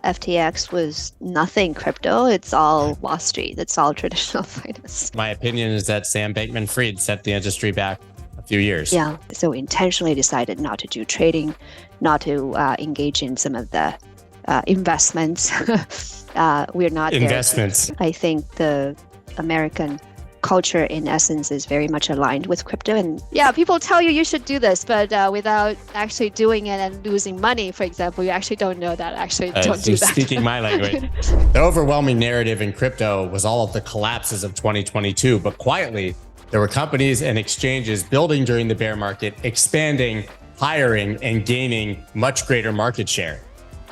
FTX was nothing crypto. It's all Wall Street. It's all traditional finance. My opinion is that Sam Bankman-Fried set the industry back a few years. Yeah. So we intentionally decided not to do trading, not to engage in some of the investments. We're not investments. I think the American culture in essence is very much aligned with crypto, and people tell you should do this, but without actually doing it and losing money, for example, you actually don't know that. Don't do that. Speaking my language. The overwhelming narrative in crypto was all of the collapses of 2022, but quietly there were companies and exchanges building during the bear market, expanding, hiring, and gaining much greater market share.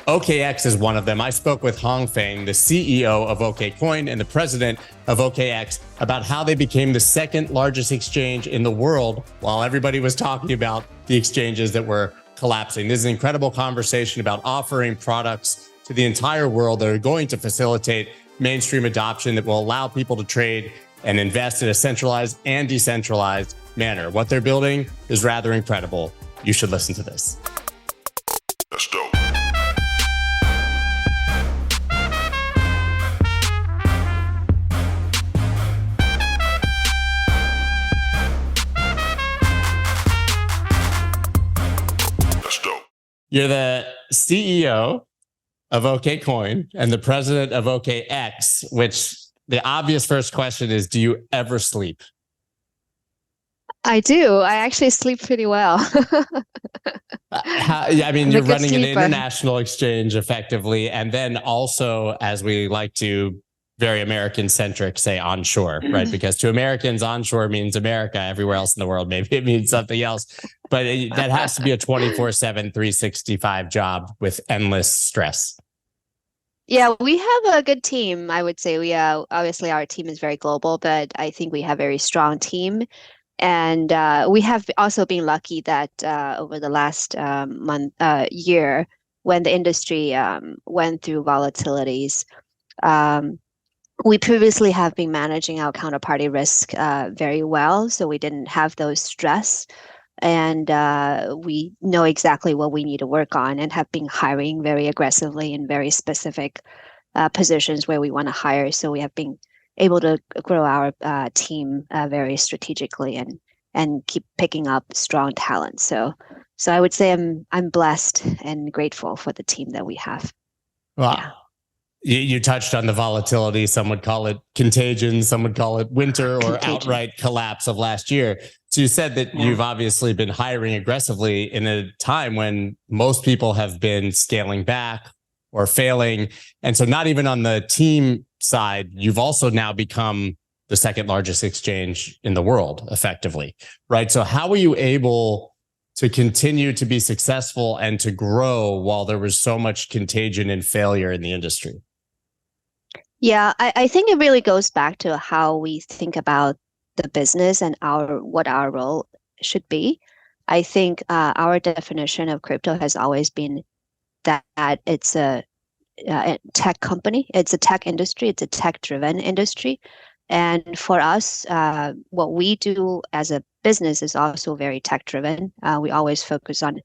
OKX is one of them. I spoke with Hong Fang, the CEO of OKCoin and the president of OKX, about how they became the second largest exchange in the world while everybody was talking about the exchanges that were collapsing. This is an incredible conversation about offering products to the entire world that are going to facilitate mainstream adoption that will allow people to trade and invest in a centralized and decentralized manner. What they're building is rather incredible. You should listen to this. That's dope. You're the CEO of OKCoin and the president of OKX, which the obvious first question is, do you ever sleep? I do. I actually sleep pretty well. You're running an international exchange effectively. And then also, as we like to very American-centric, say onshore, right? Because to Americans, onshore means America. Everywhere else in the world, maybe it means something else. But that has to be a 24/7, 365 job with endless stress. Yeah, we have a good team, I would say. Obviously, our team is very global, but I think we have a very strong team. And we have also been lucky that over the last year, when the industry went through volatilities, we previously have been managing our counterparty risk very well, so we didn't have those stress. And we know exactly what we need to work on and have been hiring very aggressively in very specific positions where we want to hire. So we have been able to grow our team very strategically and keep picking up strong talent. So I would say I'm blessed and grateful for the team that we have. Wow. Yeah. You touched on the volatility. Some would call it contagion. Some would call it winter or outright collapse of last year. So you said that you've obviously been hiring aggressively in a time when most people have been scaling back or failing. And so not even on the team side, you've also now become the second largest exchange in the world, effectively, right? So how were you able to continue to be successful and to grow while there was so much contagion and failure in the industry? Yeah, I think it really goes back to how we think about the business and what our role should be. I think our definition of crypto has always been that it's a tech company, it's a tech industry, it's a tech-driven industry. And for us, what we do as a business is also very tech-driven. We always focus on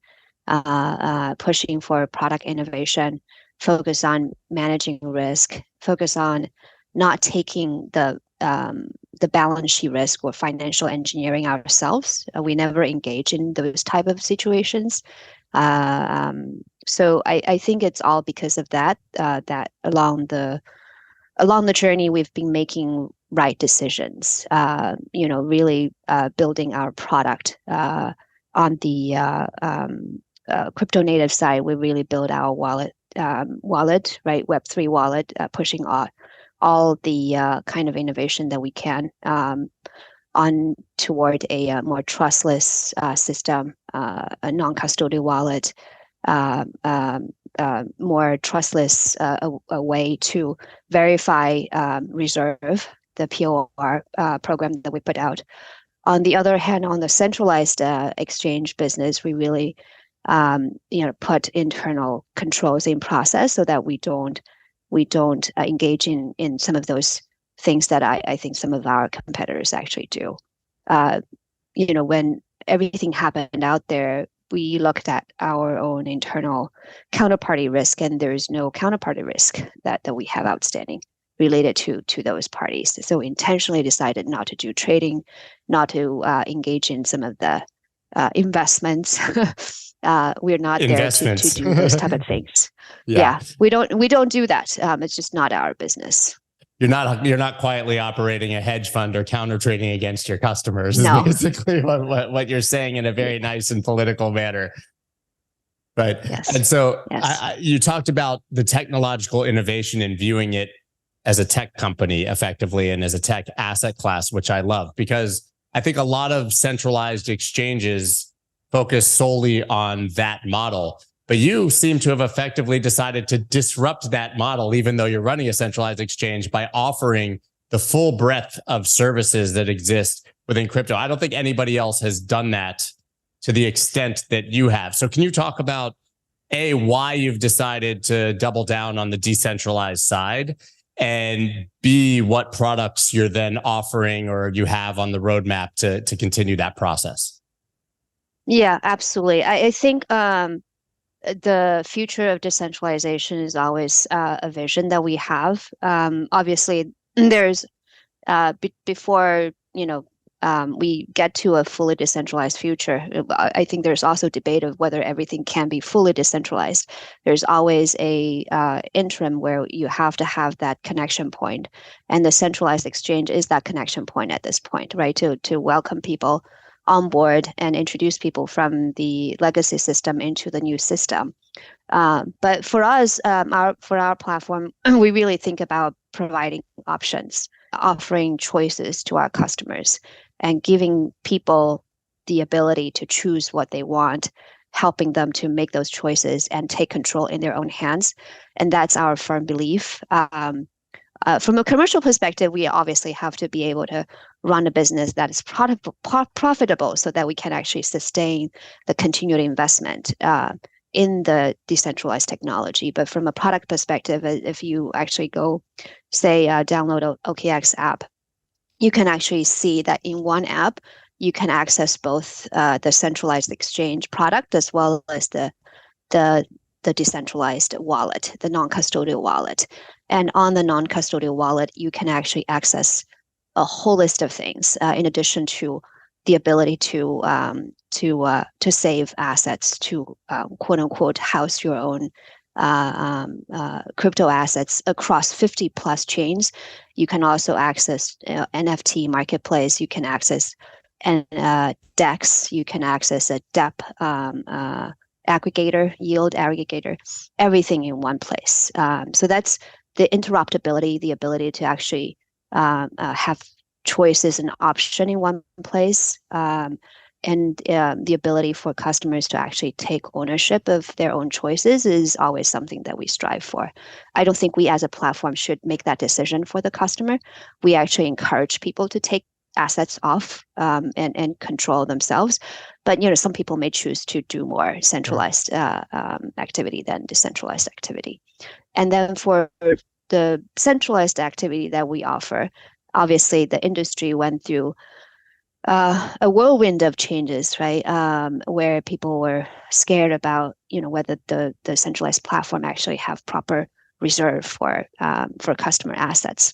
pushing for product innovation, focus on managing risk, focus on not taking the balance sheet risk or financial engineering ourselves. We never engage in those type of situations. So I think it's all because of that. That along the journey, we've been making right decisions. Really building our product on the crypto native side. We really build our wallet, right? Web3 wallet, pushing all the kind of innovation that we can on toward a more trustless system, a non-custodial wallet, more trustless a way to verify reserve, the POR program that we put out. On the other hand, on the centralized exchange business, we really put internal controls in process so that we don't engage in some of those things that I think some of our competitors actually do. When everything happened out there, we looked at our own internal counterparty risk, and there is no counterparty risk that we have outstanding related to those parties. So we intentionally decided not to do trading, not to engage in some of the investments. We're not there to do those type of things. Yeah, we don't do that. It's just not our business. You're not quietly operating a hedge fund or counter trading against your customers. Is basically what you're saying in a very nice and political manner. Right. Yes. And so you talked about the technological innovation and viewing it as a tech company effectively and as a tech asset class, which I love, because I think a lot of centralized exchanges focus solely on that model. But you seem to have effectively decided to disrupt that model, even though you're running a centralized exchange, by offering the full breadth of services that exist within crypto. I don't think anybody else has done that to the extent that you have. So can you talk about, A, why you've decided to double down on the decentralized side, and B, what products you're then offering or you have on the roadmap to continue that process? Yeah, absolutely. I think the future of decentralization is always a vision that we have. Obviously, there's before we get to a fully decentralized future, I think there's also debate of whether everything can be fully decentralized. There's always a interim where you have to have that connection point, and the centralized exchange is that connection point at this point, right? To welcome people on board and introduce people from the legacy system into the new system. But for us, for our platform, we really think about providing options, offering choices to our customers, and giving people the ability to choose what they want, helping them to make those choices and take control in their own hands. And that's our firm belief. From a commercial perspective, we obviously have to be able to run a business that is profitable so that we can actually sustain the continued investment in the decentralized technology. But from a product perspective, if you actually go, say, download an OKX app, you can actually see that in one app, you can access both the centralized exchange product as well as the decentralized wallet, the non-custodial wallet. And on the non-custodial wallet, you can actually access a whole list of things in addition to the ability to save assets, to quote unquote house your own crypto assets across 50 plus chains. You can also access NFT marketplace. You can access DEX. You can access a DEP aggregator, yield aggregator, everything in one place. So that's the interoperability, the ability to actually have choices and option in one place, and the ability for customers to actually take ownership of their own choices is always something that we strive for. I don't think we as a platform should make that decision for the customer. We actually encourage people to take assets off and control themselves. But some people may choose to do more centralized activity than decentralized activity. And then for the centralized activity that we offer, obviously the industry went through a whirlwind of changes, right? Where people were scared about, whether the centralized platform actually have proper reserve for customer assets.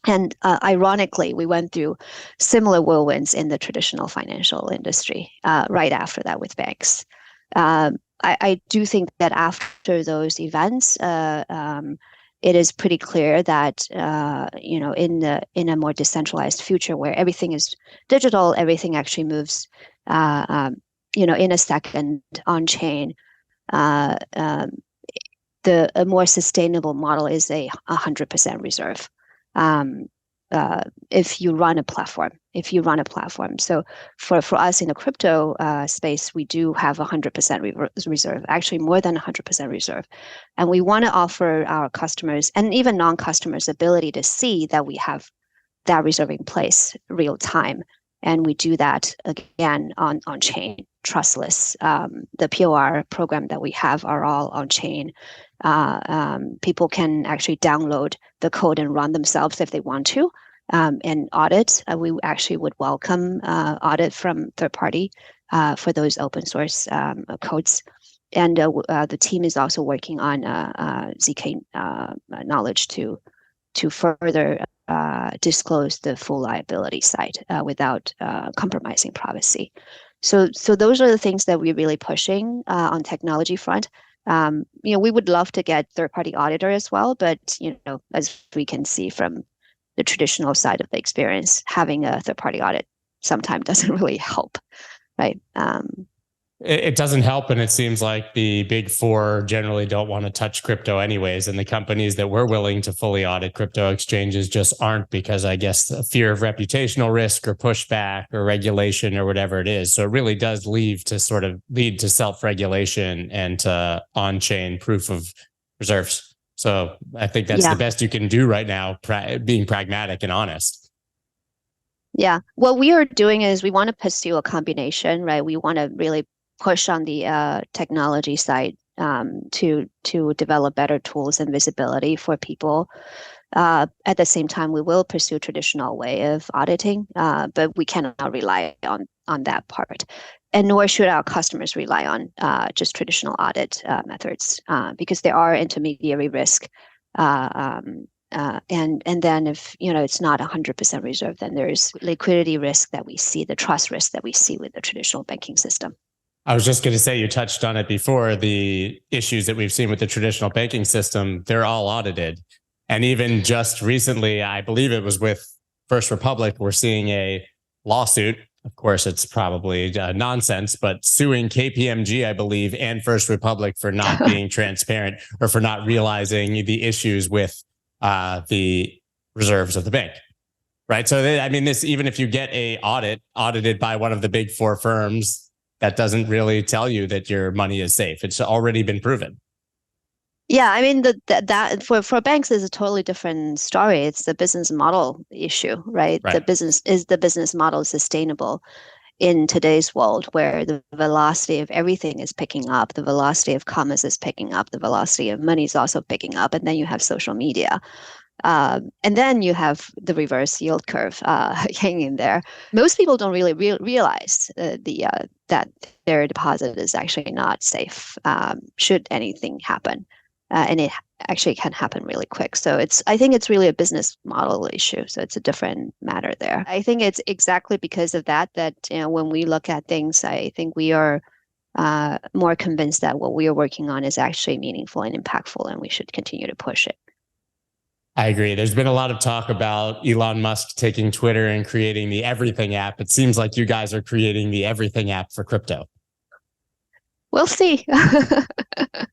And ironically, we went through similar whirlwinds in the traditional financial industry right after that with banks. I do think that after those events, it is pretty clear that in a more decentralized future where everything is digital, everything actually moves in a second on chain. A more sustainable model is a 100% reserve. If you run a platform. So for us in the crypto space, we do have 100% reserve, actually more than 100% reserve. And we want to offer our customers and even non-customers ability to see that we have that reserve in place real time. And we do that again on chain, trustless. The POR program that we have are all on chain. People can actually download the code and run themselves if they want to. And audit, we actually would welcome audit from third party for those open source codes. And the team is also working on ZK knowledge to further disclose the full liability side without compromising privacy. So those are the things that we're really pushing on technology front. We would love to get third-party auditor as well, but as we can see from the traditional side of the experience, having a third-party audit sometimes doesn't really help, right? It doesn't help, and it seems like the big four generally don't want to touch crypto anyways, and the companies that were willing to fully audit crypto exchanges just aren't, because I guess the fear of reputational risk or pushback or regulation or whatever it is. So it really does lead to self-regulation and to on-chain proof of reserves. So I think that's the best you can do right now, being pragmatic and honest. Yeah, what we are doing is we want to pursue a combination, right? We want to really push on the technology side to develop better tools and visibility for people. At the same time, we will pursue traditional way of auditing, but we cannot rely on that part. And nor should our customers rely on just traditional audit methods because there are intermediary risk. And then if it's not 100% reserved, then there's liquidity risk that we see, the trust risk that we see with the traditional banking system. I was just going to say, you touched on it before, the issues that we've seen with the traditional banking system, they're all audited. And even just recently, I believe it was with First Republic, we're seeing a lawsuit. Of course, it's probably nonsense, but suing KPMG, I believe, and First Republic for not being transparent or for not realizing the issues with the reserves of the bank. Right. So, this, even if you get a audited by one of the big four firms, that doesn't really tell you that your money is safe. It's already been proven. Yeah, that for banks is a totally different story. It's the business model issue, right? The business model sustainable in today's world where the velocity of everything is picking up, the velocity of commerce is picking up, the velocity of money is also picking up, and then you have social media. And then you have the reverse yield curve hanging there. Most people don't really realize that their deposit is actually not safe should anything happen. And it actually can happen really quick. So I think it's really a business model issue. So it's a different matter there. I think it's exactly because of that when we look at things, I think we are more convinced that what we are working on is actually meaningful and impactful, and we should continue to push it. I agree. There's been a lot of talk about Elon Musk taking Twitter and creating the everything app. It seems like you guys are creating the everything app for crypto. We'll see.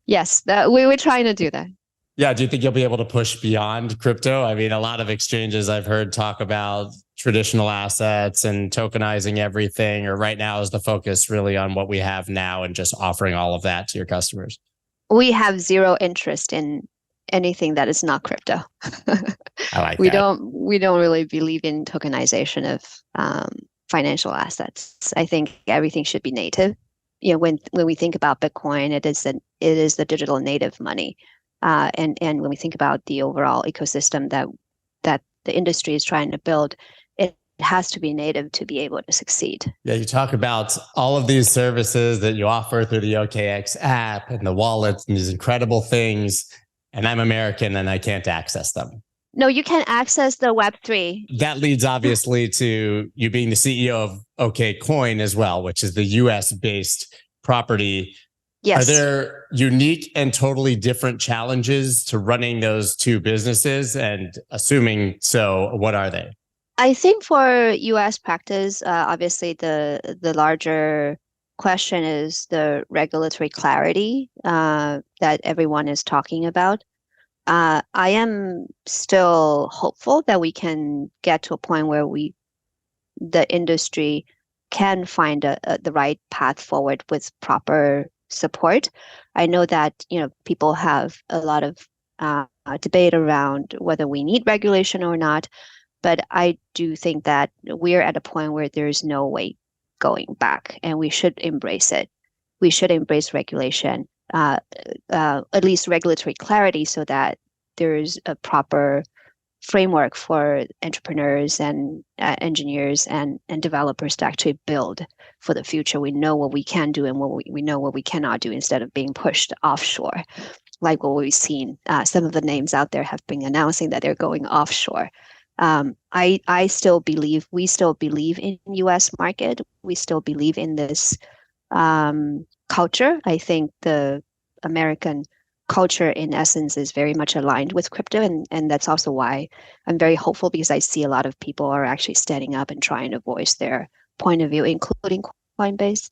Yes, we're trying to do that. Yeah. Do you think you'll be able to push beyond crypto? A lot of exchanges I've heard talk about traditional assets and tokenizing everything, or right now is the focus really on what we have now and just offering all of that to your customers? We have zero interest in anything that is not crypto. I like we that. We don't really believe in tokenization of financial assets. I think everything should be native. When we think about Bitcoin, it is the digital native money, and when we think about the overall ecosystem that the industry is trying to build, it has to be native to be able to succeed. Yeah, you talk about all of these services that you offer through the OKX app and the wallets and these incredible things. And I'm American and I can't access them. No, you can access the Web3. That leads obviously to you being the CEO of OKCoin as well, which is the US-based property. Yes. Are there unique and totally different challenges to running those two businesses? And assuming so, what are they? I think for US practice, obviously the larger question is the regulatory clarity that everyone is talking about. I am still hopeful that we can get to a point where the industry can find the right path forward with proper support. I know that people have a lot of debate around whether we need regulation or not, but I do think that we're at a point where there's no way going back, and we should embrace it. We should embrace regulation, at least regulatory clarity, so that there's a proper framework for entrepreneurs and engineers and developers to actually build for the future. We know what we can do and we know what we cannot do instead of being pushed offshore, like what we've seen. Some of the names out there have been announcing that they're going offshore. We still believe in U.S. market. We still believe in this culture. I think the American culture in essence is very much aligned with crypto, and that's also why I'm very hopeful, because I see a lot of people are actually standing up and trying to voice their point of view, including Coinbase.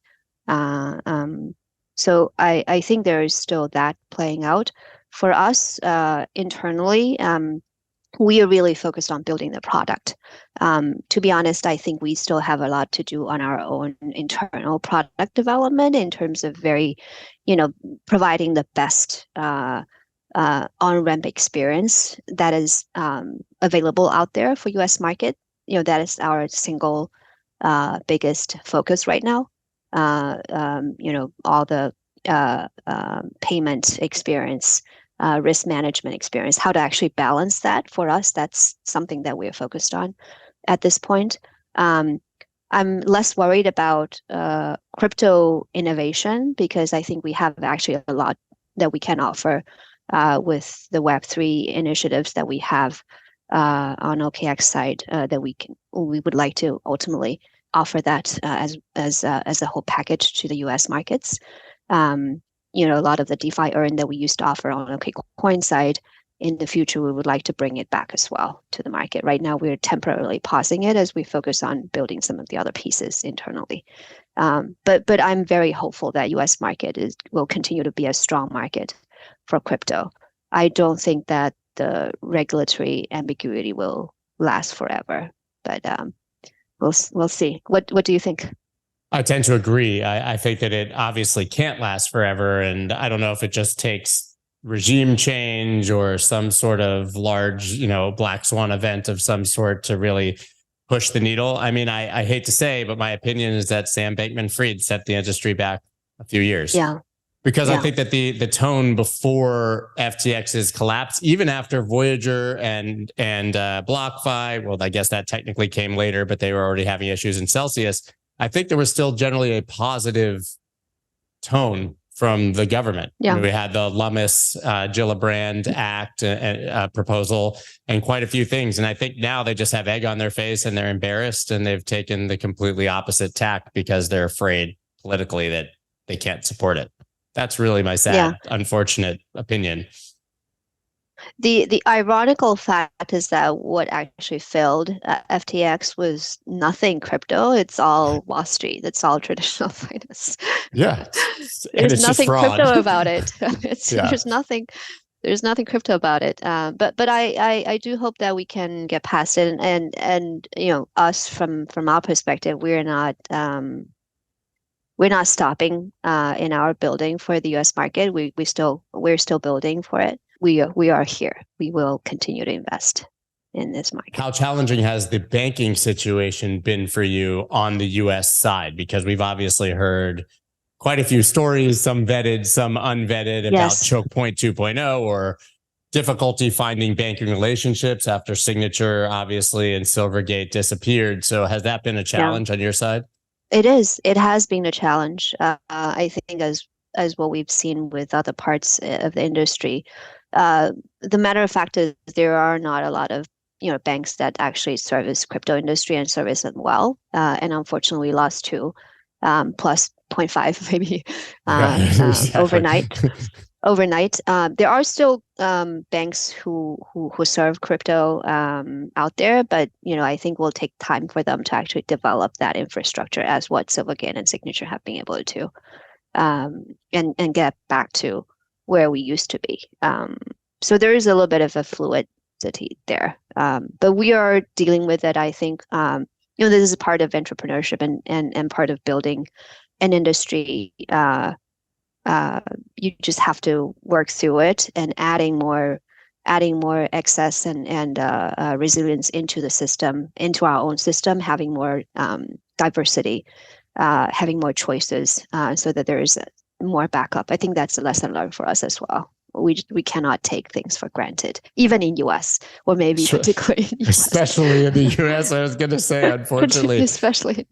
So I think there is still that playing out. For us internally, we are really focused on building the product. To be honest, I think we still have a lot to do on our own internal product development in terms of providing the best on-ramp experience that is available out there for US market. That is our single biggest focus right now. All the payment experience, risk management experience, how to actually balance that for us. That's something that we're focused on at this point. I'm less worried about crypto innovation, because I think we have actually a lot that we can offer with the Web3 initiatives that we have on OKX side that we would like to ultimately offer that as a whole package to the US markets. A lot of the DeFi earn that we used to offer on OKCoin side, in the future, we would like to bring it back as well to the market. Right now, we're temporarily pausing it as we focus on building some of the other pieces internally. But I'm very hopeful that US market will continue to be a strong market for crypto. I don't think that the regulatory ambiguity will last forever, but we'll see. What do you think? I tend to agree. I think that it obviously can't last forever. And I don't know if it just takes regime change or some sort of large, black swan event of some sort to really push the needle. I mean, I hate to say, but my opinion is that Sam Bankman-Fried set the industry back a few years. Yeah. Because I think that the tone before FTX's collapse, even after Voyager and BlockFi, well, I guess that technically came later, but they were already having issues in Celsius. I think there was still generally a positive tone from the government. Yeah. We had the Lummis Gillibrand Act proposal and quite a few things. And I think now they just have egg on their face and they're embarrassed, and they've taken the completely opposite tack because they're afraid politically that they can't support it. That's really my sad, unfortunate opinion. The ironical fact is that what actually failed FTX was nothing crypto. It's all Wall Street. It's all traditional finance. Yeah. There's nothing crypto about it. There's nothing crypto about it. But I do hope that we can get past it. And us from our perspective, we're not stopping in our building for the US market. We're still building for it. We are here. We will continue to invest in this market. How challenging has the banking situation been for you on the US side? Because we've obviously heard quite a few stories, some vetted, some unvetted, about choke point 2.0 or difficulty finding banking relationships after Signature, obviously, and Silvergate disappeared. So has that been a challenge on your side? It is. It has been a challenge. I think as what we've seen with other parts of the industry. The matter of fact is there are not a lot of banks that actually service crypto industry and service them well. And unfortunately, we lost 2 plus 0.5 maybe overnight. There are still banks who serve crypto out there, but I think we'll take time for them to actually develop that infrastructure as what Silvergate and Signature have been able to, and get back to where we used to be. So there is a little bit of a fluidity there, but we are dealing with it. I think this is a part of entrepreneurship and part of building an industry. You just have to work through it and adding more access and resilience into the system, into our own system, having more diversity, having more choices, so that there is more backup. I think that's a lesson learned for us as well. we cannot take things for granted, even in US, or maybe Sure. particularly in US. Especially in the US, I was going to say, unfortunately. Especially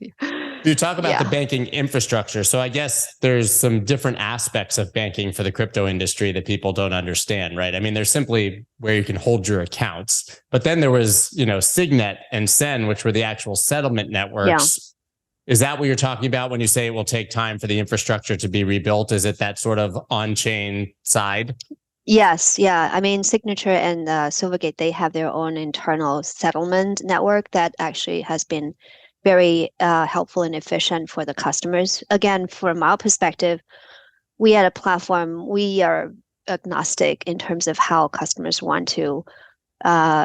You talk about the banking infrastructure. So I guess there's some different aspects of banking for the crypto industry that people don't understand, right? I mean, there's simply where you can hold your accounts, but then there was, Signet and Sen, which were the actual settlement networks. Yeah. Is that what you're talking about when you say it will take time for the infrastructure to be rebuilt? Is it that sort of on-chain side? Yes. Yeah. I mean, Signature and Silvergate, they have their own internal settlement network that actually has been very helpful and efficient for the customers. Again, from our perspective, we at a platform, we are agnostic in terms of how customers want to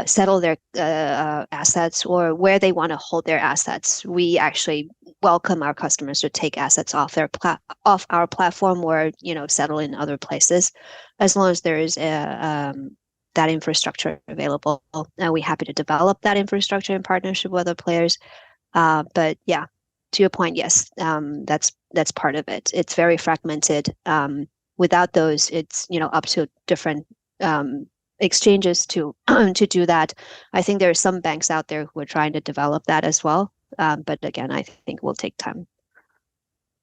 settle their assets or where they want to hold their assets. We actually welcome our customers to take assets off our platform or settle in other places, as long as there is that infrastructure available. And we're happy to develop that infrastructure in partnership with other players. But yeah, to your point, yes, that's part of it. It's very fragmented. Without those, it's up to different exchanges to do that. I think there are some banks out there who are trying to develop that as well. But again, I think it will take time.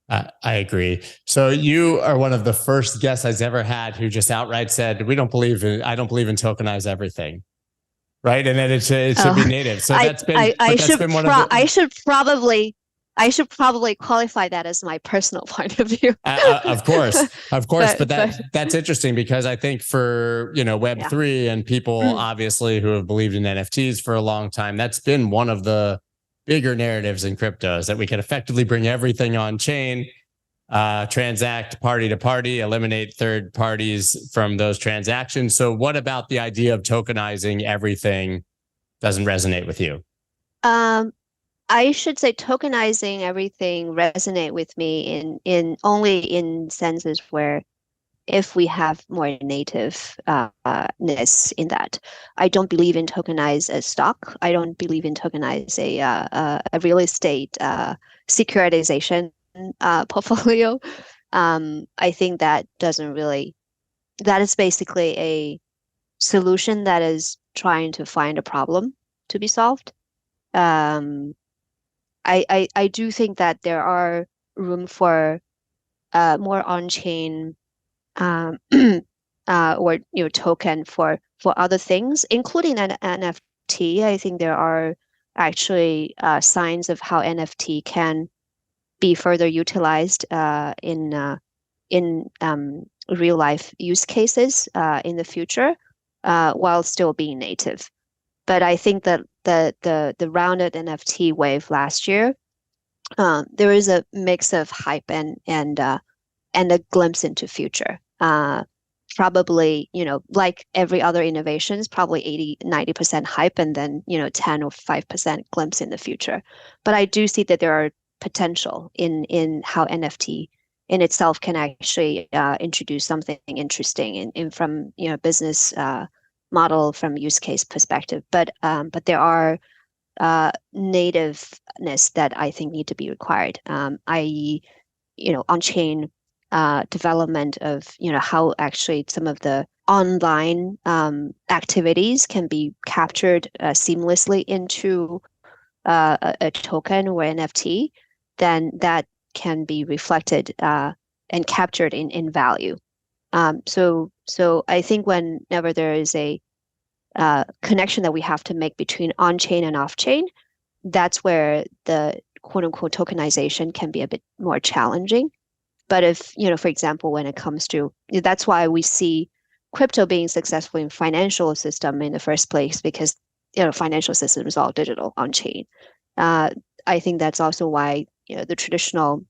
I agree. So you are one of the first guests I've ever had who just outright said, I don't believe in tokenize everything. Right. And then it should be native. So I should probably qualify that as my personal point of view. Of course. But that's interesting, because I think for, Web3 and people obviously who have believed in NFTs for a long time, that's been one of the bigger narratives in crypto, is that we can effectively bring everything on chain, transact party to party, eliminate third parties from those transactions. So what about the idea of tokenizing everything doesn't resonate with you? I should say tokenizing everything resonate with me in only in senses where if we have more nativeness in that. I don't believe in tokenize as stock. I don't believe in tokenize a real estate securitization portfolio. I think that is basically a solution that is trying to find a problem to be solved. I do think that there are room for more on-chain or token for other things, including an NFT. I think there are actually signs of how NFT can be further utilized in real life use cases in the future, while still being native. But I think that the rounded NFT wave last year, there is a mix of hype and a glimpse into future. Probably, like every other innovation is probably 80-90% hype, and then 10 or 5% glimpse in the future. But I do see that there are potential in how NFT in itself can actually introduce something interesting in from business model, from use case perspective. But there are nativeness that I think need to be required, i.e., on-chain development of how actually some of the online activities can be captured seamlessly into a token or NFT. Then that can be reflected and captured in value. So I think whenever there is a connection that we have to make between on-chain and off-chain, that's where the quote-unquote tokenization can be a bit more challenging. But if, for example, when it comes to, that's why we see crypto being successful in financial system in the first place, because, financial system is all digital on-chain. I think that's also why, the traditional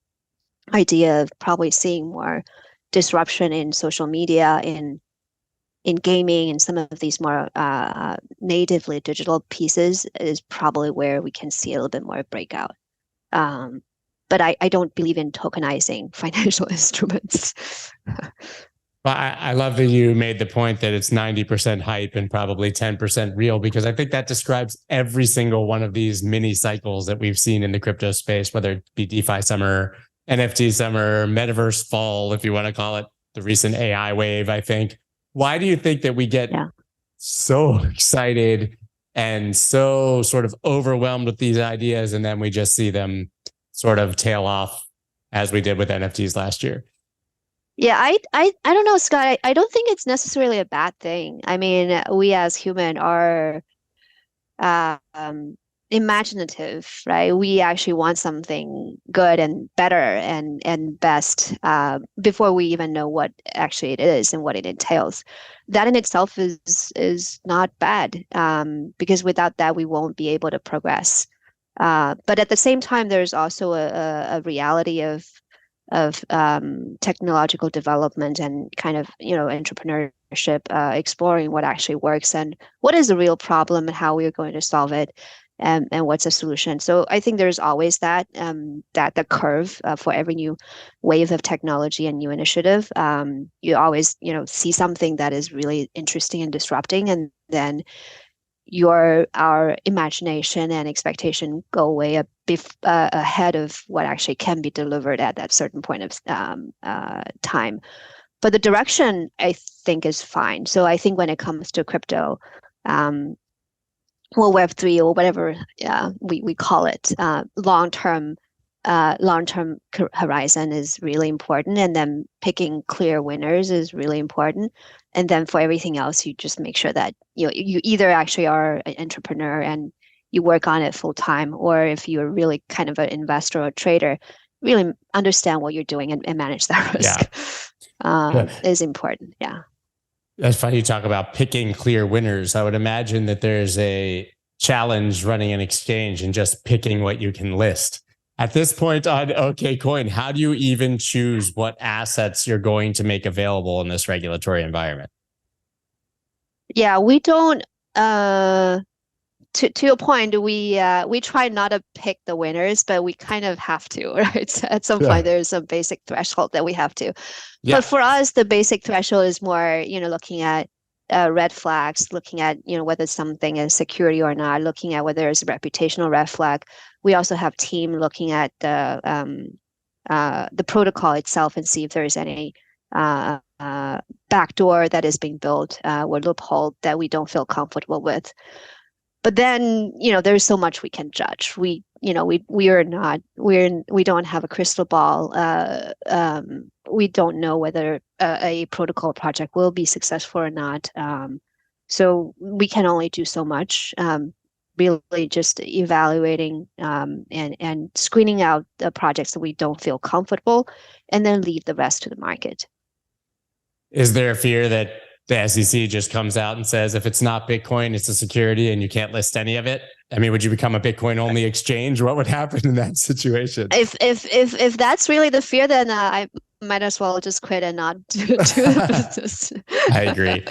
idea of probably seeing more disruption in social media, in gaming, and some of these more natively digital pieces is probably where we can see a little bit more breakout. But I don't believe in tokenizing financial instruments. Well, I love that you made the point that it's 90% hype and probably 10% real, because I think that describes every single one of these mini cycles that we've seen in the crypto space, whether it be DeFi summer, NFT summer, metaverse fall, if you want to call it, the recent AI wave, I think. Why do you think that we get so excited and so sort of overwhelmed with these ideas, and then we just see them sort of tail off as we did with NFTs last year? Yeah, I don't know, Scott. I don't think it's necessarily a bad thing. I mean, we as human are imaginative, right? We actually want something good and better and best before we even know what actually it is and what it entails. That in itself is not bad because without that we won't be able to progress. But at the same time, there's also a reality of technological development and kind of entrepreneurship, exploring what actually works and what is the real problem and how we are going to solve it, and what's the solution. So I think there's always that the curve for every new wave of technology and new initiative. You always see something that is really interesting and disrupting, and then our imagination and expectation go way ahead of what actually can be delivered at that certain point of time. But the direction I think is fine. So I think when it comes to crypto, well, Web3 or whatever we call it, long-term horizon is really important, and then picking clear winners is really important. And then for everything else, you just make sure that you either actually are an entrepreneur and you work on it full time, or if you're really kind of an investor or trader, really understand what you're doing and manage that risk. Is important. Yeah. That's funny you talk about picking clear winners. I would imagine that there's a challenge running an exchange and just picking what you can list. At this point on OKCoin, how do you even choose what assets you're going to make available in this regulatory environment? Yeah, we don't. To your point, we try not to pick the winners, but we kind of have to, right? So at some point, there's a basic threshold that we have to. Yeah. But for us, the basic threshold is more, looking at red flags, looking at whether something is security or not, looking at whether it's a reputational red flag. We also have team looking at the protocol itself and see if there's any backdoor that is being built or loophole that we don't feel comfortable with. But then, there's so much we can judge. We don't have a crystal ball. We don't know whether a protocol project will be successful or not. So we can only do so much. Really just evaluating and screening out the projects that we don't feel comfortable, and then leave the rest to the market. Is there a fear that the SEC just comes out and says, if it's not Bitcoin, it's a security and you can't list any of it? I mean, would you become a Bitcoin only exchange? What would happen in that situation? If that's really the fear, then I might as well just quit and not do the business. I agree.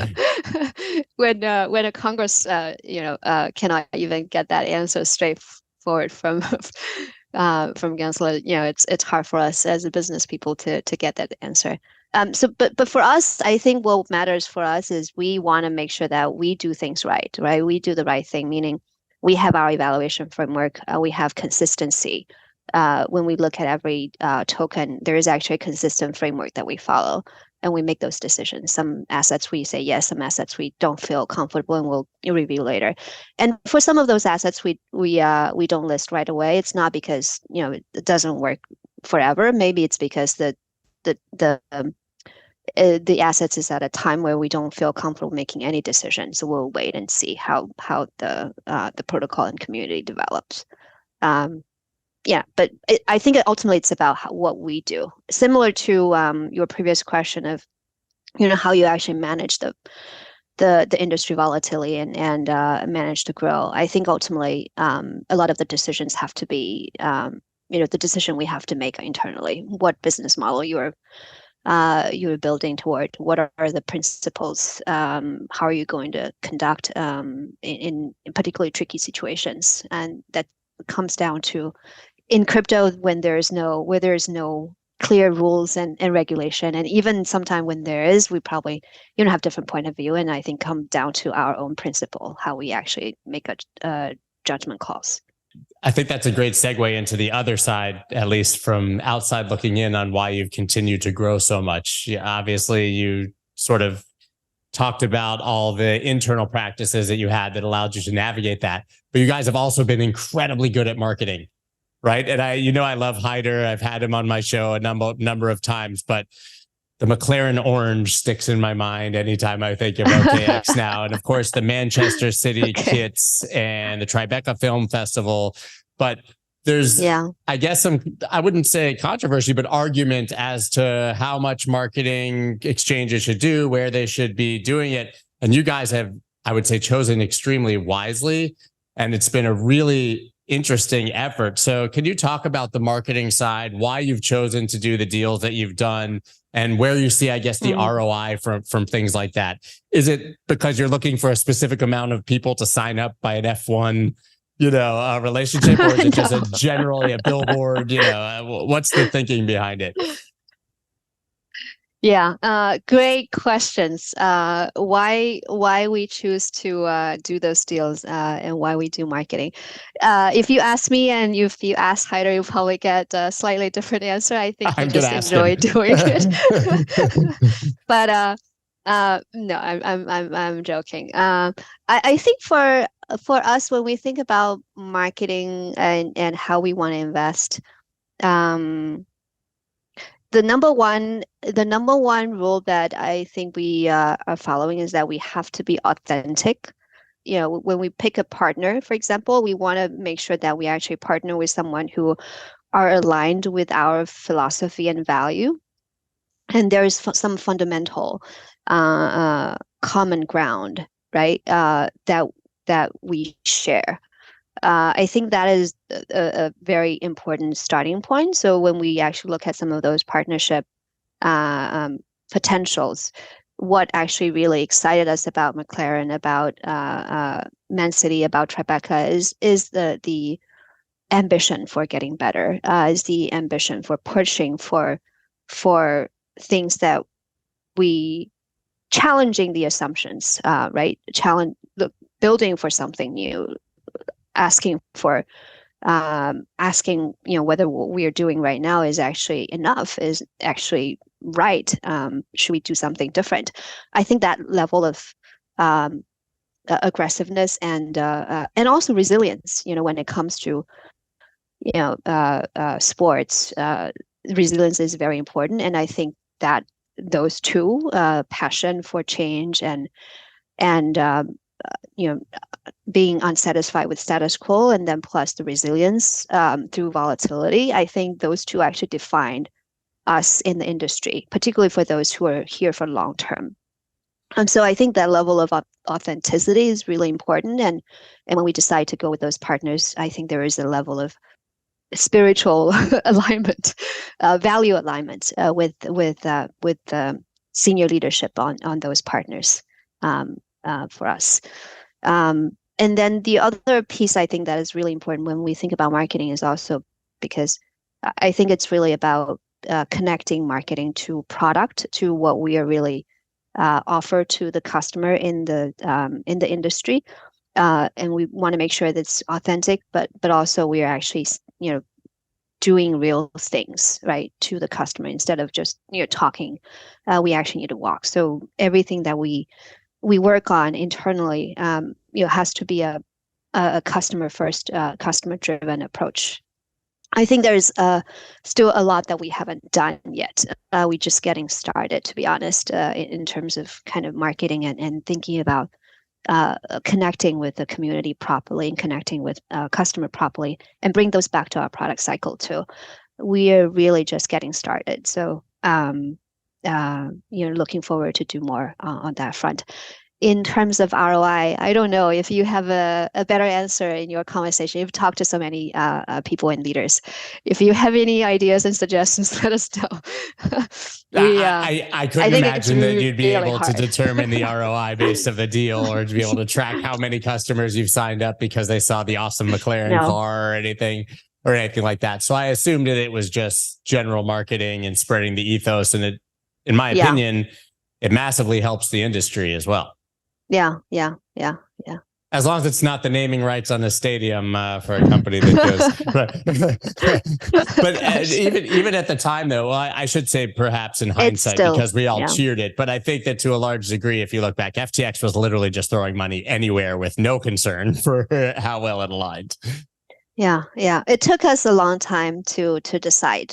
When a Congress, cannot even get that answer straightforward from Gensler, it's hard for us as a business people to get that answer. But for us, I think what matters for us is we want to make sure that we do things right? We do the right thing, meaning we have our evaluation framework. We have consistency. When we look at every token, there is actually a consistent framework that we follow, and we make those decisions. Some assets we say yes, some assets we don't feel comfortable, and we'll review later. And for some of those assets, we don't list right away. It's not because it doesn't work forever. Maybe it's because the assets is at a time where we don't feel comfortable making any decisions. So we'll wait and see how the protocol and community develops. But I think ultimately it's about what we do. Similar to your previous question of, how you actually manage the industry volatility and manage to grow. I think ultimately a lot of the decisions have to be, the decision we have to make internally. What business model you're building toward? What are the principles? How are you going to conduct in particularly tricky situations? And that comes down to, in crypto, where there's no clear rules and regulation, and even sometime when there is, we probably have different point of view, and I think come down to our own principle, how we actually make a judgment calls. I think that's a great segue into the other side, at least from outside looking in, on why you've continued to grow so much. Obviously, you sort of talked about all the internal practices that you had that allowed you to navigate that. But you guys have also been incredibly good at marketing, right? And I love Hyder. I've had him on my show a number of times, but the McLaren orange sticks in my mind anytime I think of OKX now. And of course, the Manchester City kits and the Tribeca Film Festival. But there's, I guess, I wouldn't say controversy, but argument as to how much marketing exchanges should do, where they should be doing it. And you guys have, I would say, chosen extremely wisely. And it's been a really interesting effort. So can you talk about the marketing side, why you've chosen to do the deals that you've done, and where you see, I guess, the ROI from things like that? Is it because you're looking for a specific amount of people to sign up by an F1, relationship, or is it just generally a billboard? What's the thinking behind it? Yeah, great questions. Why we choose to do those deals and why we do marketing. If you ask me and if you ask Hyder, you'll probably get a slightly different answer. I think you just enjoy doing it. But no, I'm joking. I think for us, when we think about marketing and how we want to invest, the number one rule that I think we are following is that we have to be authentic. When we pick a partner, for example, we want to make sure that we actually partner with someone who are aligned with our philosophy and value, and there is some fundamental common ground, right? That we share. I think that is a very important starting point. So when we actually look at some of those partnership potentials, what actually really excited us about McLaren, about Man City, about Tribeca is the ambition for getting better, is the ambition for pushing for things that we challenging the assumptions, right? Building for something new. Asking whether what we are doing right now is actually enough, is actually right. Should we do something different? I think that level of aggressiveness and also resilience, when it comes to sports, resilience is very important. And I think that those two, passion for change and being unsatisfied with status quo, and then plus the resilience through volatility, I think those two actually defined us in the industry, particularly for those who are here for long term. So I think that level of authenticity is really important. And when we decide to go with those partners, I think there is a level of spiritual alignment, value alignment with senior leadership on those partners for us. And then the other piece I think that is really important when we think about marketing is also because I think it's really about connecting marketing to product, to what we are really offer to the customer in the industry, and we want to make sure that's authentic, but also we are actually doing real things, right, to the customer instead of just talking. We actually need to walk. So everything that we work on internally, has to be a customer first, customer driven approach. I think there's still a lot that we haven't done yet. We're just getting started, to be honest, in terms of kind of marketing and thinking about connecting with the community properly and connecting with customer properly, and bring those back to our product cycle too. We are really just getting started. So looking forward to do more on that front. In terms of ROI, I don't know if you have a better answer in your conversation. You've talked to so many people and leaders. If you have any ideas and suggestions, let us know. I couldn't imagine that you'd be able to determine the ROI based of the deal, or to be able to track how many customers you've signed up because they saw the awesome McLaren car or anything like that. So I assumed that it was just general marketing and spreading the ethos. And it, in my opinion, it massively helps the industry as well. Yeah. As long as it's not the naming rights on the stadium for a company that goes. But even at the time, though, well, I should say perhaps in hindsight, because we all cheered it. But I think that to a large degree, if you look back, FTX was literally just throwing money anywhere with no concern for how well it aligned. Yeah. It took us a long time to decide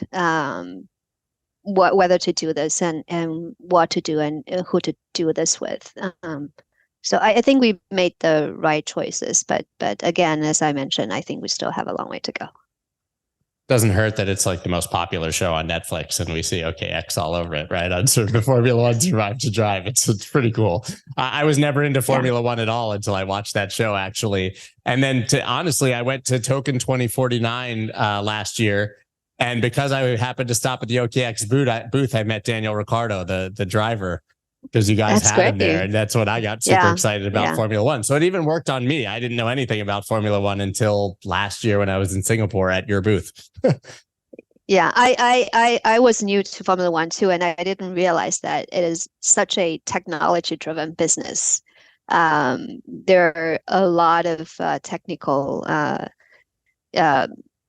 whether to do this and what to do and who to do this with. So I think we made the right choices, but again, as I mentioned, I think we still have a long way to go. Doesn't hurt that it's like the most popular show on Netflix, and we see OKX all over it, right? On sort of the Formula One Survive to Drive. It's pretty cool. I was never into Formula One at all until I watched that show, actually. And then honestly, I went to Token 2049 last year. And because I happened to stop at the OKX booth, I met Daniel Ricciardo, the driver, because you guys had him there. And that's when I got super excited about Formula One. So it even worked on me. I didn't know anything about Formula One until last year when I was in Singapore at your booth. Yeah, I was new to Formula One too, and I didn't realize that it is such a technology-driven business. There are a lot of technical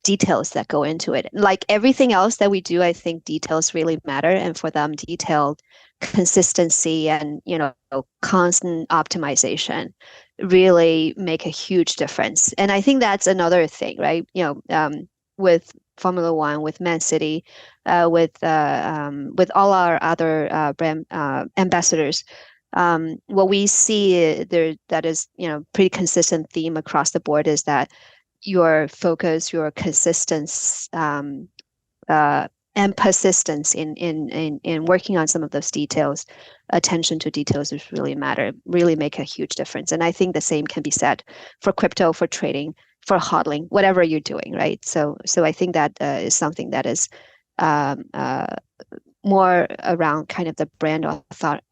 details that go into it. Like everything else that we do, I think details really matter, and for them, detailed consistency and constant optimization really make a huge difference. And I think that's another thing, right? With Formula One, with Man City, with all our other brand ambassadors, what we see there that is pretty consistent theme across the board is that your focus, your consistency, and persistence in working on some of those details, attention to details is really make a huge difference. And I think the same can be said for crypto, for trading, for hodling, whatever you're doing, right? So I think that is something that is more around kind of the brand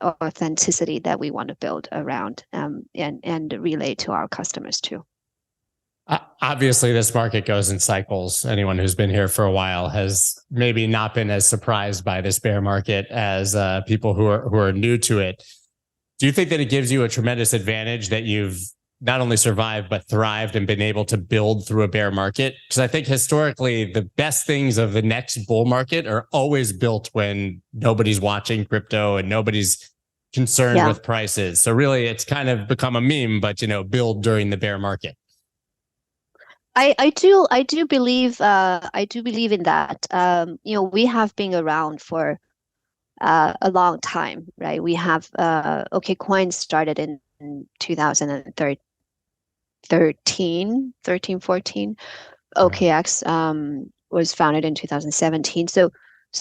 authenticity that we want to build around and relay to our customers too. Obviously, this market goes in cycles. Anyone who's been here for a while has maybe not been as surprised by this bear market as people who are new to it. Do you think that it gives you a tremendous advantage that you've not only survived, but thrived and been able to build through a bear market? Because I think historically, the best things of the next bull market are always built when nobody's watching crypto and nobody's concerned with prices. So really, it's kind of become a meme, but build during the bear market. I do believe in that. We have been around for a long time, right? We have OKCoin started in 2013, 14. OKX was founded in 2017. So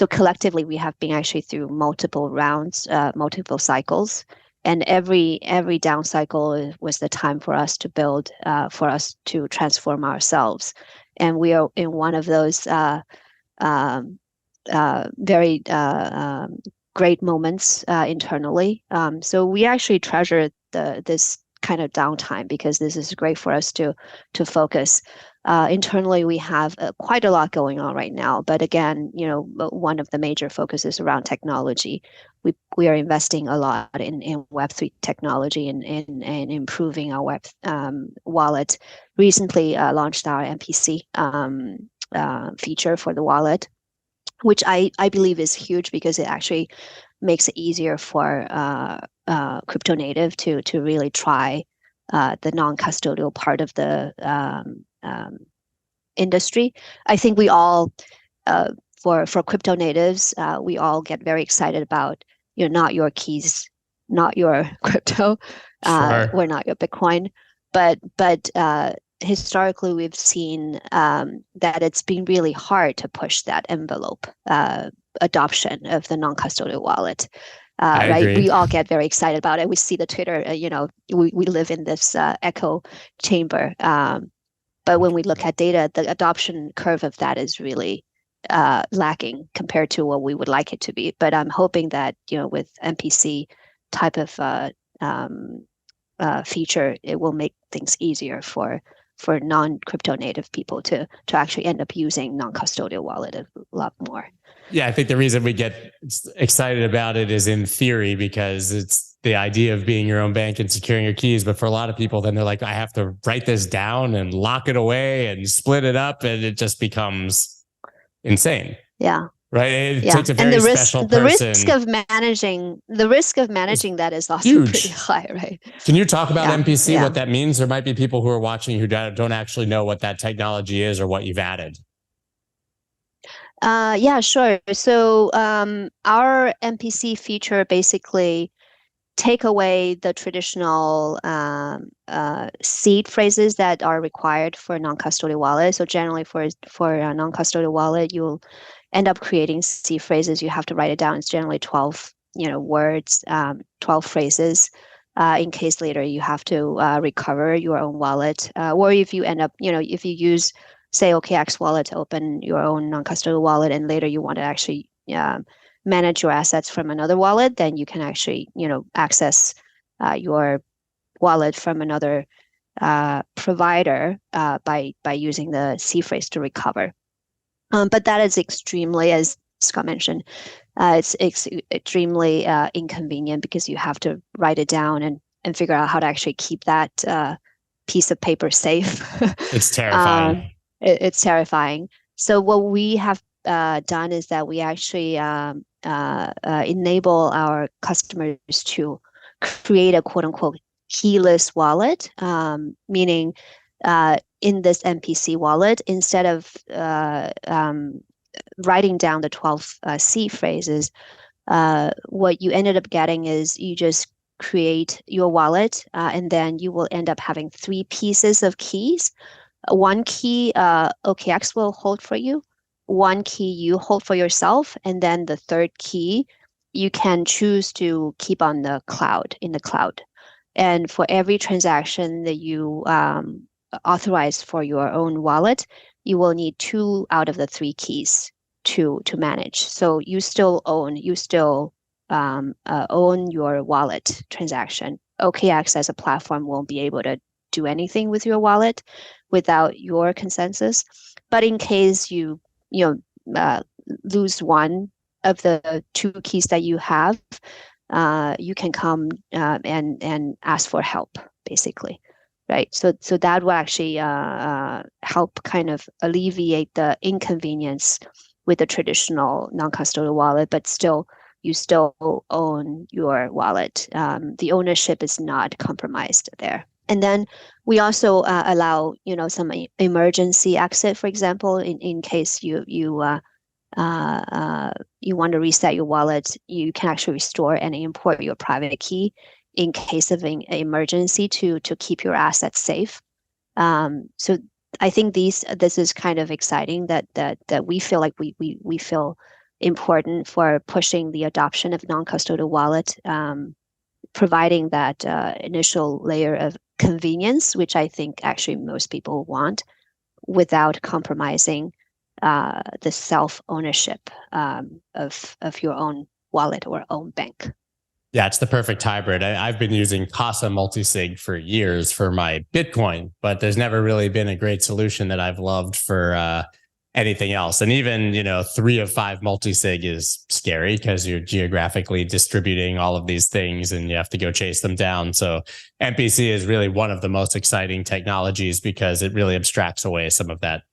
collectively, we have been actually through multiple rounds, multiple cycles. And every down cycle was the time for us to build, for us to transform ourselves. And we are in one of those very great moments internally. So we actually treasure this kind of downtime because this is great for us to focus. Internally, we have quite a lot going on right now. But again, one of the major focuses around technology. We are investing a lot in Web3 technology and improving our web wallet. Recently launched our MPC feature for the wallet, which I believe is huge because it actually makes it easier for crypto native to really try the non-custodial part of the industry. I think we all, for crypto natives, we all get very excited about not your keys, not your crypto, or not your Bitcoin, but historically we've seen that it's been really hard to push that envelope adoption of the non-custodial wallet. Right, we all get very excited about it. We see the Twitter, we live in this echo chamber. But when we look at data, the adoption curve of that is really lacking compared to what we would like it to be. But I'm hoping that with MPC type of feature, it will make things easier for non-crypto native people to actually end up using non-custodial wallet a lot more. Yeah, I think the reason we get excited about it is in theory because it's the idea of being your own bank and securing your keys. But for a lot of people, then they're like, I have to write this down and lock it away and split it up. And it just becomes insane. Yeah. Right. It Yeah. takes a very special person. The risk of managing that is also huge. Pretty high, right? Can you talk about MPC, what Yeah. that means? There might be people who are watching who don't actually know what that technology is or what you've added. Yeah, sure. So our MPC feature basically take away the traditional seed phrases that are required for non-custodial wallet. So generally for a non-custodial wallet, you'll end up creating seed phrases. You have to write it down. It's generally 12, words, 12 phrases. In case later you have to recover your own wallet, or if you end up, if you use, say, OKX wallet to open your own non-custodial wallet, and later you want to actually manage your assets from another wallet, then you can actually, access your wallet from another provider by using the C phrase to recover. But that is extremely, as Scott mentioned, it's extremely inconvenient because you have to write it down and figure out how to actually keep that piece of paper safe. It's terrifying. It's terrifying. So what we have done is that we actually enable our customers to create a quote unquote keyless wallet, meaning in this MPC wallet, instead of writing down the 12 C phrases, what you ended up getting is you just create your wallet, and then you will end up having 3 pieces of keys. One key OKX will hold for you, one key you hold for yourself, and then the third key you can choose to keep on the cloud, in the cloud. And for every transaction that you authorize for your own wallet, you will need 2 out of the 3 keys to manage. So you still own your wallet transaction. OKX as a platform won't be able to do anything with your wallet without your consensus. But in case you lose one of the 2 keys that you have, you can come and ask for help, basically, right? So that will actually help kind of alleviate the inconvenience with the traditional non-custodial wallet, but you still own your wallet. The ownership is not compromised there. And then we also allow some emergency exit, for example, in case you want to reset your wallet, you can actually restore and import your private key in case of an emergency to keep your assets safe. So I think this is kind of exciting that we feel like we feel important for pushing the adoption of non-custodial wallet, providing that initial layer of convenience, which I think actually most people want, without compromising the self-ownership of your own wallet or own bank. Yeah, it's the perfect hybrid. I've been using Casa multisig for years for my Bitcoin, but there's never really been a great solution that I've loved for anything else. And even, 3 of 5 multisig is scary because you're geographically distributing all of these things and you have to go chase them down. So MPC is really one of the most exciting technologies because it really abstracts away some of that,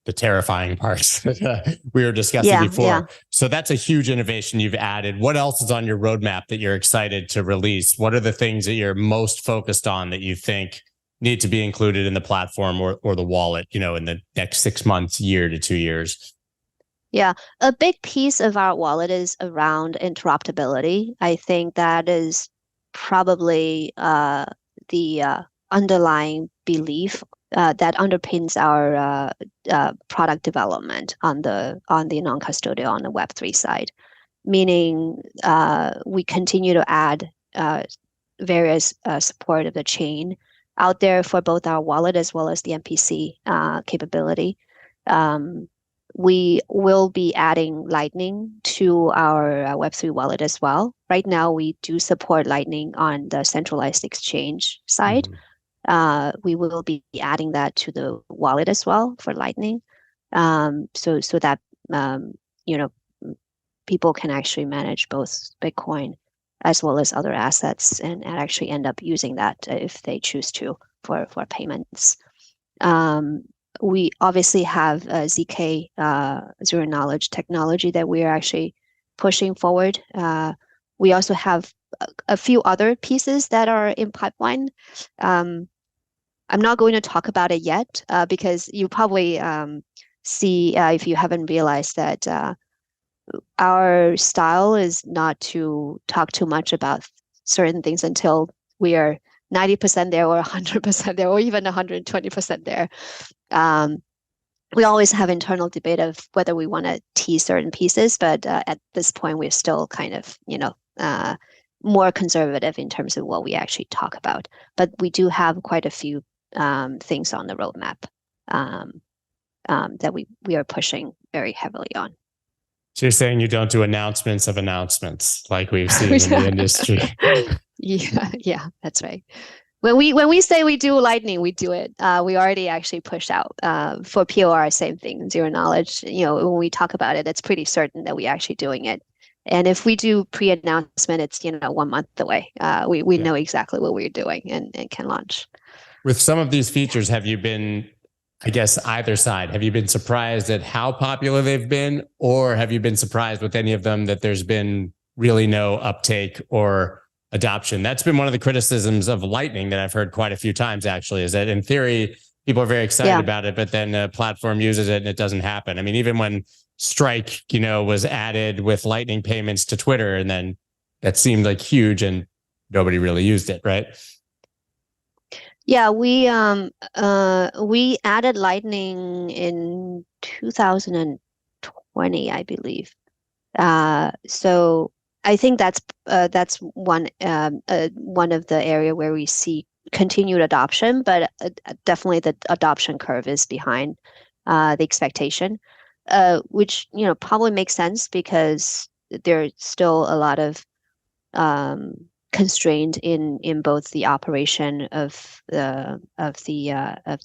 the terrifying parts that we were discussing before. Yeah. So that's a huge innovation you've added. What else is on your roadmap that you're excited to release? What are the things that you're most focused on that you think need to be included in the platform or the wallet, in the next 6 months, year to 2 years? Yeah, a big piece of our wallet is around interoperability. I think that is probably the underlying belief that underpins our product development on the non-custodial, on the Web3 side. Meaning, we continue to add various support of the chain out there for both our wallet as well as the MPC capability. We will be adding Lightning to our Web3 wallet as well. Right now, we do support Lightning on the centralized exchange side. We will be adding that to the wallet as well for Lightning, so that people can actually manage both Bitcoin as well as other assets, and actually end up using that if they choose to for payments. We obviously have ZK zero knowledge technology that we are actually pushing forward. We also have a few other pieces that are in pipeline. I'm not going to talk about it yet because you probably see, if you haven't realized, that our style is not to talk too much about certain things until we are 90% there or 100% there or even 120% there. We always have internal debate of whether we want to tease certain pieces, but at this point, we're still kind of, more conservative in terms of what we actually talk about. But we do have quite a few things on the roadmap that we are pushing very heavily on. So you're saying you don't do announcements of announcements like we've seen in the industry? Yeah, that's right. When we say we do Lightning, we do it. We already actually pushed out for POR, same thing, zero knowledge. When we talk about it, it's pretty certain that we're actually doing it. And if we do pre-announcement, it's 1 month away. We know exactly what we're doing and can launch. With some of these features, have you been, I guess, either side, have you been surprised at how popular they've been, or have you been surprised with any of them that there's been really no uptake or adoption? That's been one of the criticisms of Lightning that I've heard quite a few times, actually, is that in theory, people are very excited about it, but then the platform uses it and it doesn't happen. I mean, even when Strike, was added with Lightning payments to Twitter, and then that seemed like huge and nobody really used it, right? Yeah, we added Lightning in 2020, I believe. So I think that's one of the area where we see continued adoption, but definitely the adoption curve is behind the expectation, which probably makes sense because there's still a lot of constraint in both the operation of the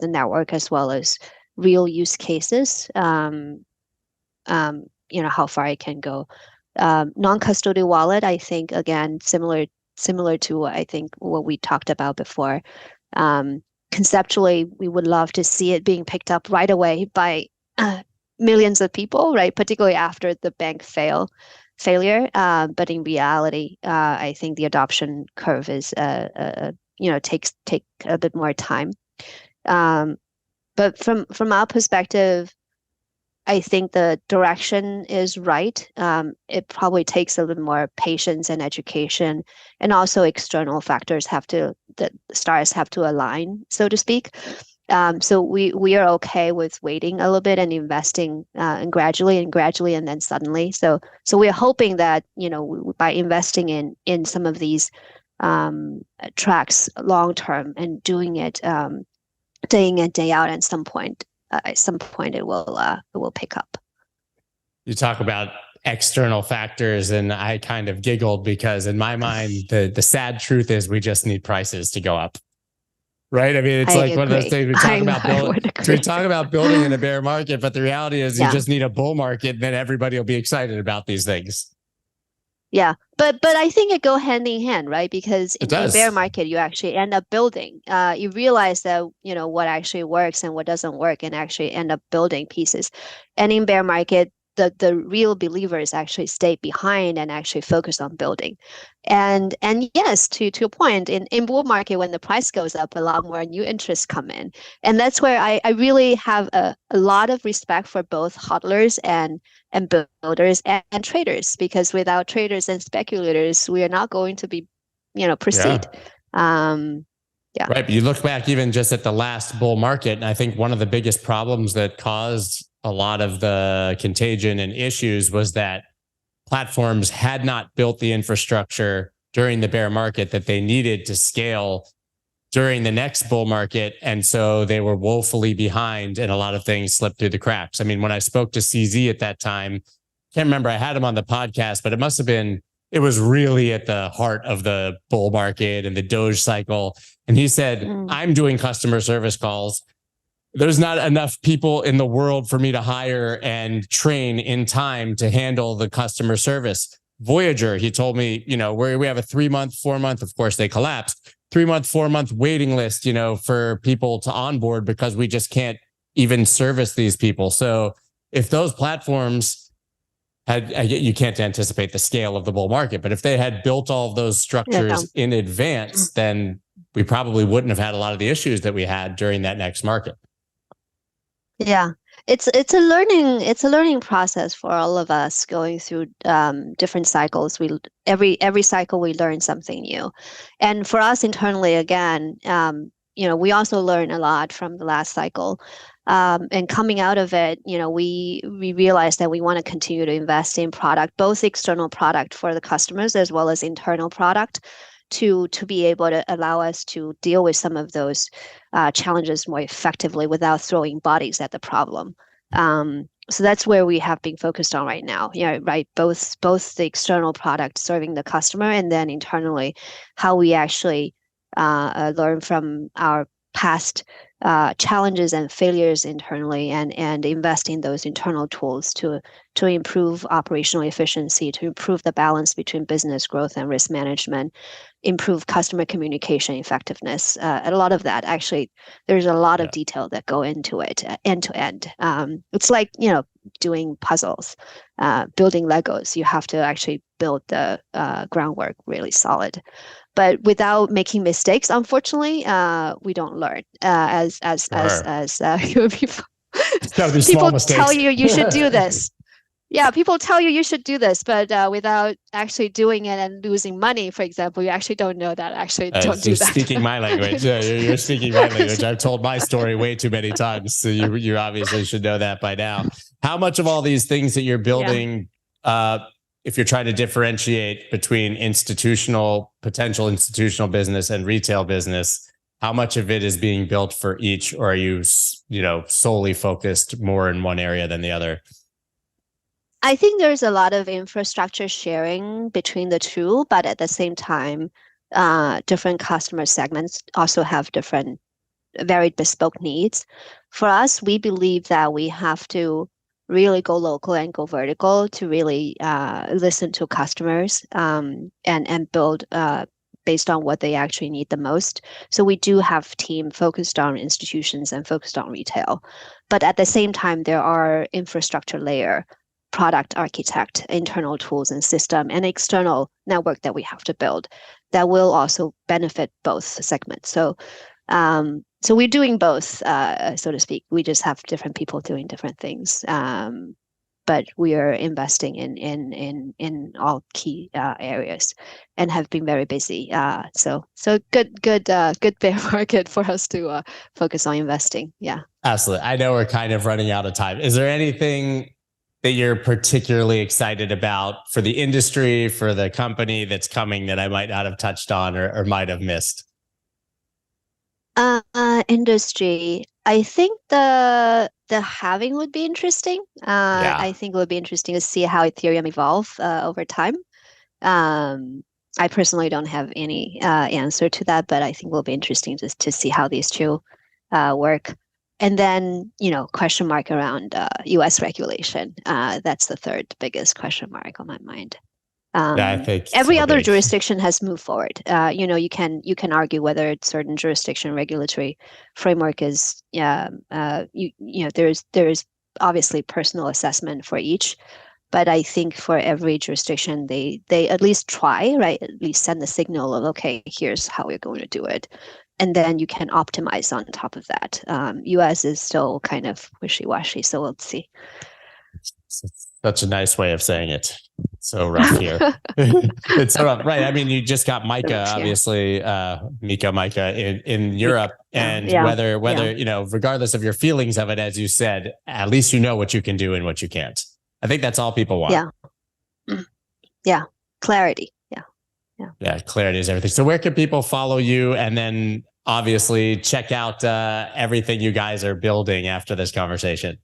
network as well as real use cases. How far it can go. Non-custodial wallet, I think, again, similar to I think what we talked about before. Conceptually, we would love to see it being picked up right away by millions of people, right? Particularly after the bank failure. But in reality, I think the adoption curve is take a bit more time. But from our perspective, I think the direction is right. It probably takes a little more patience and education, and also external factors the stars have to align, so to speak. So we are okay with waiting a little bit and investing and gradually, and then suddenly. So we are hoping that by investing in some of these tracks long term and doing it day in and day out, at some point it will pick up. You talk about external factors, and I kind of giggled because in my mind, the sad truth is we just need prices to go up. Right? I mean, it's one of those things we talk about building in a bear market, but the reality is you just need a bull market, and then everybody will be excited about these things. Yeah, but I think it go hand in hand, right? Because in a bear market, you actually end up building. You realize that what actually works and what doesn't work, and actually end up building pieces. And in bear market, the real believers actually stay behind and actually focus on building. And yes, to your point, in bull market, when the price goes up, a lot more new interests come in. And that's where I really have a lot of respect for both hodlers and builders and traders, because without traders and speculators, we are not going to be, proceed. Right. But you look back even just at the last bull market, and I think one of the biggest problems that caused a lot of the contagion and issues was that platforms had not built the infrastructure during the bear market that they needed to scale during the next bull market. And so they were woefully behind, and a lot of things slipped through the cracks. I mean, when I spoke to CZ at that time, can't remember, I had him on the podcast, but it was really at the heart of the bull market and the Doge cycle. And he said, I'm doing customer service calls. There's not enough people in the world for me to hire and train in time to handle the customer service. Voyager, he told me, we have a 3-month, 4-month, of course they collapsed, 3-month, 4-month waiting list, for people to onboard because we just can't even service these people. So if those platforms you can't anticipate the scale of the bull market, but if they had built all of those structures in advance, then we probably wouldn't have had a lot of the issues that we had during that next market. Yeah, it's a learning process for all of us going through different cycles. Every cycle we learn something new, and for us internally, again, we also learn a lot from the last cycle. And coming out of it, we realized that we want to continue to invest in product, both external product for the customers as well as internal product, to be able to allow us to deal with some of those challenges more effectively without throwing bodies at the problem. So that's where we have been focused on right now. Right. Both the external product serving the customer, and then internally, how we actually learn from our past challenges and failures internally, and invest in those internal tools to improve operational efficiency, to improve the balance between business growth and risk management, improve customer communication effectiveness. A lot of that, actually, there's a lot of detail that go into it, end to end. It's like, doing puzzles, building Legos. You have to actually build the groundwork really solid. But without making mistakes, unfortunately, we don't learn as human people. People tell you should do this. Yeah, people tell you should do this, but without actually doing it and losing money, for example, you actually don't know that. Actually, don't do that. Speaking my language. You're speaking my language. I've told my story way too many times, so you obviously should know that by now. How much of all these things that you're building, if you're trying to differentiate between potential institutional business and retail business, how much of it is being built for each, or are you, solely focused more in one area than the other? I think there's a lot of infrastructure sharing between the two, but at the same time, different customer segments also have different, very bespoke needs. For us, we believe that we have to really go local and go vertical to really listen to customers and build based on what they actually need the most. So we do have team focused on institutions and focused on retail, but at the same time, there are infrastructure layer, product architect, internal tools and system, and external network that we have to build that will also benefit both segments. So so we're doing both, so to speak. We just have different people doing different things, but we are investing in all key areas and have been very busy. So good bear market for us to focus on investing. Yeah, absolutely. I know we're kind of running out of time. Is there anything that you're particularly excited about for the industry, for the company that's coming, that I might not have touched on or might have missed? Industry, I think the halving would be interesting. I think it would be interesting to see how Ethereum evolve over time. I personally don't have any answer to that, but I think it will be interesting to see how these two work. And then, question mark around US regulation. That's the third biggest question mark on my mind. I think every other jurisdiction has moved forward. You can argue whether certain jurisdiction regulatory framework is there's obviously personal assessment for each, but I think for every jurisdiction they at least try, right? At least send the signal of, okay, here's how we're going to do it, and then you can optimize on top of that. US is still kind of wishy-washy, so we'll see. Such a nice way of saying it. So rough here. It's so rough, right? I mean, you just got MiCA, obviously, MiCA in Europe, and whether regardless of your feelings of it, as you said, at least you know what you can do and what you can't. I think that's all people want. Yeah, clarity. Yeah, clarity is everything. So where can people follow you, and then obviously check out everything you guys are building after this conversation?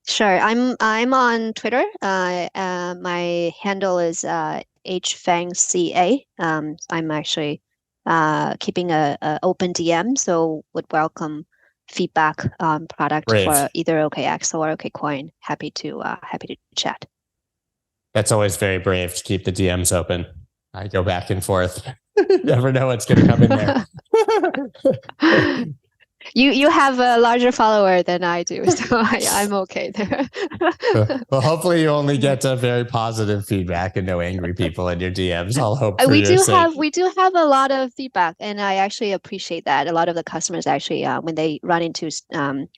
Sure. I'm on Twitter. My handle is HFangCA. I'm actually keeping a open DM, so would welcome feedback on product for either OKX or OKCoin. Happy to chat. That's always very brave to keep the DMs open. I go back and forth. Never know what's going to come in there. You have a larger follower than I do, so I'm okay there. Well, hopefully you only get very positive feedback and no angry people in your DMs. I'll hope for your sake. We do have a lot of feedback, and I actually appreciate that. A lot of the customers actually, when they run into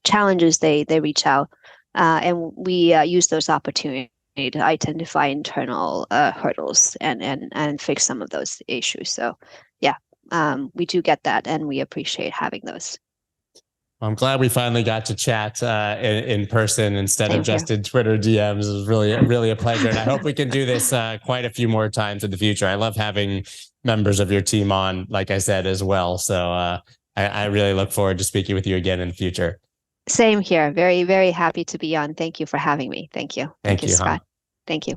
challenges, they reach out, and we use those opportunities to identify internal hurdles and fix some of those issues. So, yeah, we do get that, and we appreciate having those. I'm glad we finally got to chat in person instead of just in Twitter DMs. It was really a pleasure. And I hope we can do this quite a few more times in the future. I love having members of your team on, like I said, as well. So I really look forward to speaking with you again in the future. Same here. Very, very happy to be on. Thank you for having me. Thank you. Thank you, Scott. Thank you.